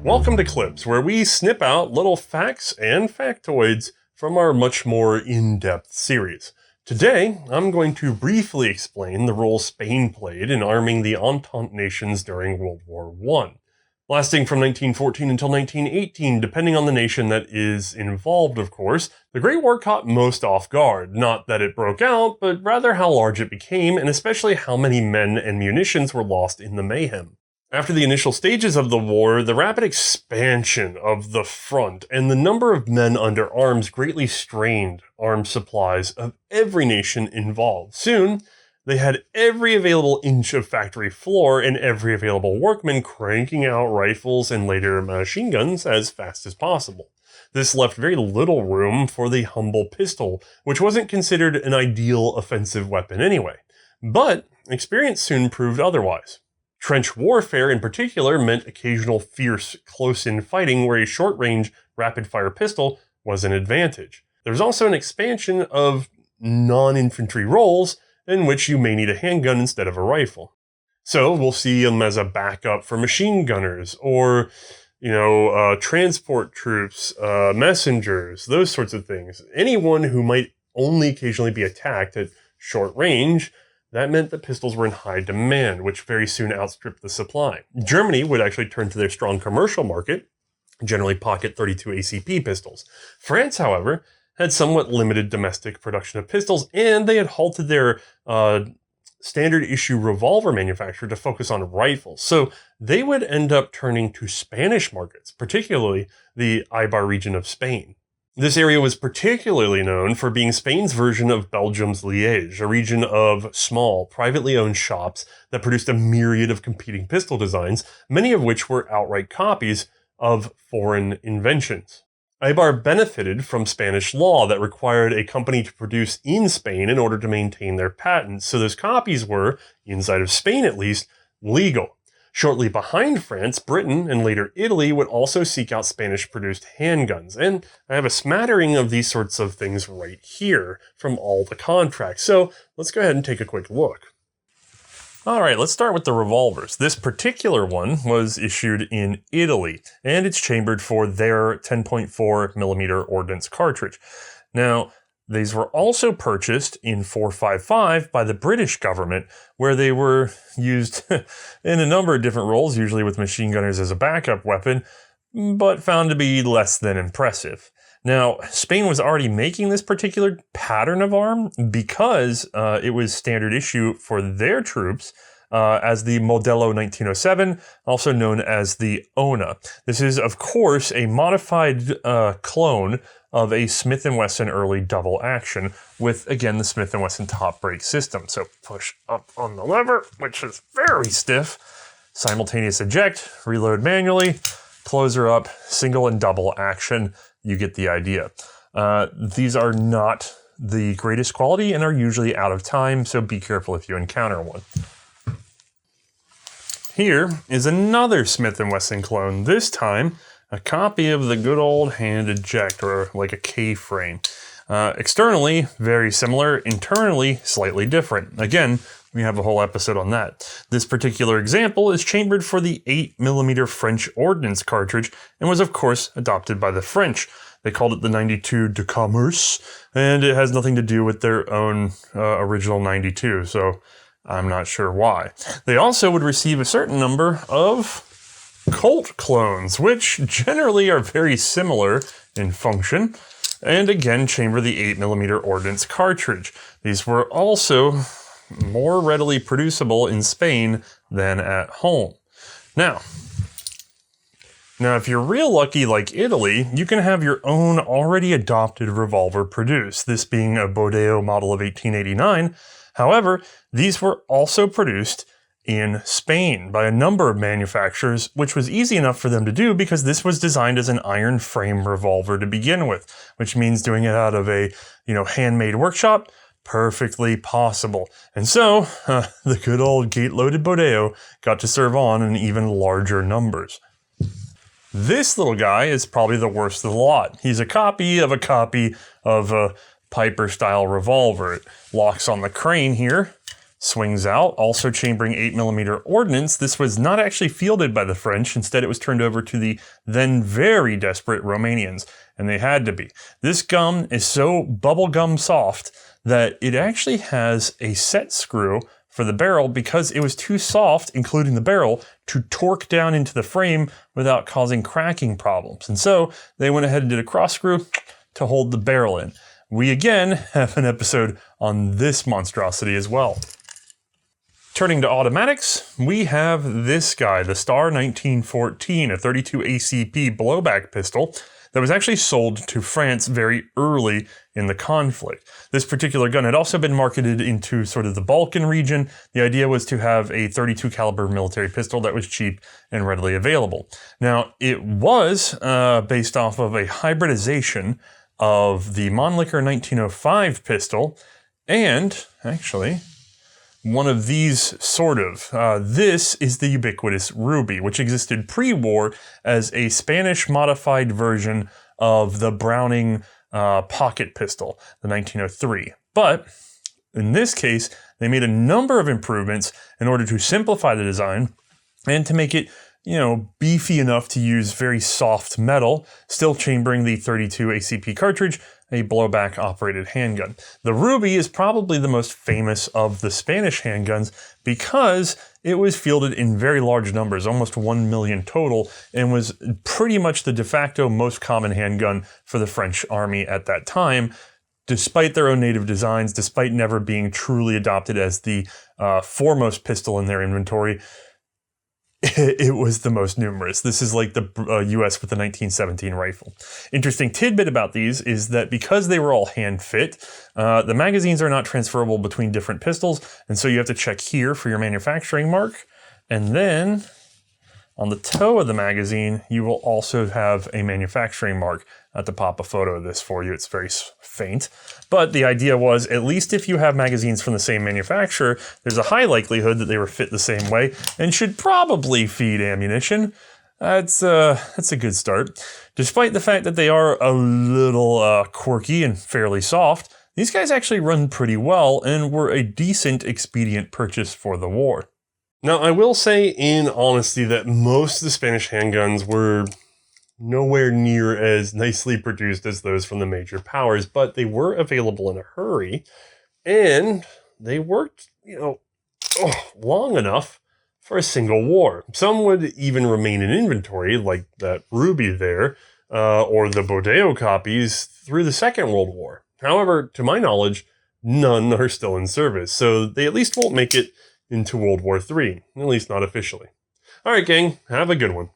Welcome to Clips, where we snip out little facts and factoids from our much more in-depth series. Today, I'm going to briefly explain the role Spain played in arming the Entente nations during World War I. Lasting from 1914 until 1918, depending on the nation that is involved, of course, the Great War caught most off guard. Not that it broke out, but rather how large it became, and especially how many men and munitions were lost in the mayhem. After the initial stages of the war, the rapid expansion of the front and the number of men under arms greatly strained arms supplies of every nation involved. Soon, they had every available inch of factory floor and every available workman cranking out rifles and later machine guns as fast as possible. This left very little room for the humble pistol, which wasn't considered an ideal offensive weapon anyway. But experience soon proved otherwise. Trench warfare in particular meant occasional fierce close-in fighting where a short-range, rapid-fire pistol was an advantage. There's also an expansion of non-infantry roles in which you may need a handgun instead of a rifle. So we'll see them as a backup for machine gunners or, transport troops, messengers, those sorts of things. Anyone who might only occasionally be attacked at short range. That meant that pistols were in high demand, which very soon outstripped the supply. Germany would actually turn to their strong commercial market, generally pocket .32 ACP pistols. France, however, had somewhat limited domestic production of pistols, and they had halted their standard issue revolver manufacture to focus on rifles. So they would end up turning to Spanish markets, particularly the Ibar region of Spain. This area was particularly known for being Spain's version of Belgium's Liège, a region of small, privately owned shops that produced a myriad of competing pistol designs, many of which were outright copies of foreign inventions. Ibar benefited from Spanish law that required a company to produce in Spain in order to maintain their patents, so those copies were, inside of Spain at least, legal. Shortly behind France, Britain, and later Italy would also seek out Spanish-produced handguns. And I have a smattering of these sorts of things right here from all the contracts. So let's go ahead and take a quick look. All right, let's start with the revolvers. This particular one was issued in Italy, and it's chambered for their 10.4 millimeter ordnance cartridge. Now, these were also purchased in .455 by the British government, where they were used in a number of different roles, usually with machine gunners as a backup weapon, but found to be less than impressive. Now, Spain was already making this particular pattern of arm because it was standard issue for their troops as the Moldello 1907, also known as the ONA. This is, of course, a modified clone of a Smith & Wesson early double action with, again, the Smith & Wesson top brake system. So push up on the lever, which is very stiff, simultaneous eject, reload manually, close her up, single and double action. You get the idea. These are not the greatest quality and are usually out of time, so be careful if you encounter one. Here is another Smith & Wesson clone, this time a copy of the good old hand eject, or like a K-frame. Externally, very similar. Internally, slightly different. Again, we have a whole episode on that. This particular example is chambered for the 8mm French ordnance cartridge and was, of course, adopted by the French. They called it the 92 de Commerce, and it has nothing to do with their own original 92, so I'm not sure why. They also would receive a certain number of Colt clones, which generally are very similar in function, and again chamber the 8mm ordnance cartridge. These were also more readily producible in Spain than at home. Now, if you're real lucky like Italy, you can have your own already adopted revolver produced, this being a Bodeo model of 1889. However, these were also produced in Spain by a number of manufacturers, which was easy enough for them to do because this was designed as an iron frame revolver to begin with, which means doing it out of a, handmade workshop, perfectly possible. And so, the good old gate-loaded Bodeo got to serve on in even larger numbers. This little guy is probably the worst of the lot. He's a copy of a Piper-style revolver. It locks on the crane here, swings out, also chambering 8mm ordnance. This was not actually fielded by the French. Instead, it was turned over to the then very desperate Romanians, and they had to be. This gun is so bubblegum soft that it actually has a set screw for the barrel because it was too soft, including the barrel, to torque down into the frame without causing cracking problems. And so they went ahead and did a cross screw to hold the barrel in. We again have an episode on this monstrosity as well. Turning to automatics, we have this guy, the Star 1914, a 32 ACP blowback pistol that was actually sold to France very early in the conflict. This particular gun had also been marketed into sort of the Balkan region. The idea was to have a 32 caliber military pistol that was cheap and readily available. Now, it was based off of a hybridization of the Mannlicher 1905 pistol and, actually, one of these sort of. This is the ubiquitous Ruby, which existed pre-war as a Spanish modified version of the Browning pocket pistol, the 1903. But in this case, they made a number of improvements in order to simplify the design and to make it, beefy enough to use very soft metal, still chambering the 32 ACP cartridge, a blowback operated handgun. The Ruby is probably the most famous of the Spanish handguns because it was fielded in very large numbers, almost 1 million total, and was pretty much the de facto most common handgun for the French army at that time, despite their own native designs, despite never being truly adopted as the foremost pistol in their inventory. It was the most numerous. This is like the US with the 1917 rifle. Interesting tidbit about these is that because they were all hand fit, the magazines are not transferable between different pistols, and so you have to check here for your manufacturing mark. And then on the toe of the magazine, you will also have a manufacturing mark. I have to pop a photo of this for you. It's very faint. But the idea was, at least if you have magazines from the same manufacturer, there's a high likelihood that they were fit the same way and should probably feed ammunition. That's a good start. Despite the fact that they are a little quirky and fairly soft, these guys actually run pretty well and were a decent expedient purchase for the war. Now, I will say in honesty that most of the Spanish handguns were nowhere near as nicely produced as those from the major powers, but they were available in a hurry, and they worked, long enough for a single war. Some would even remain in inventory, like that Ruby there, or the Bodeo copies through the Second World War. However, to my knowledge, none are still in service, so they at least won't make it into World War III, at least not officially. All right, gang, have a good one.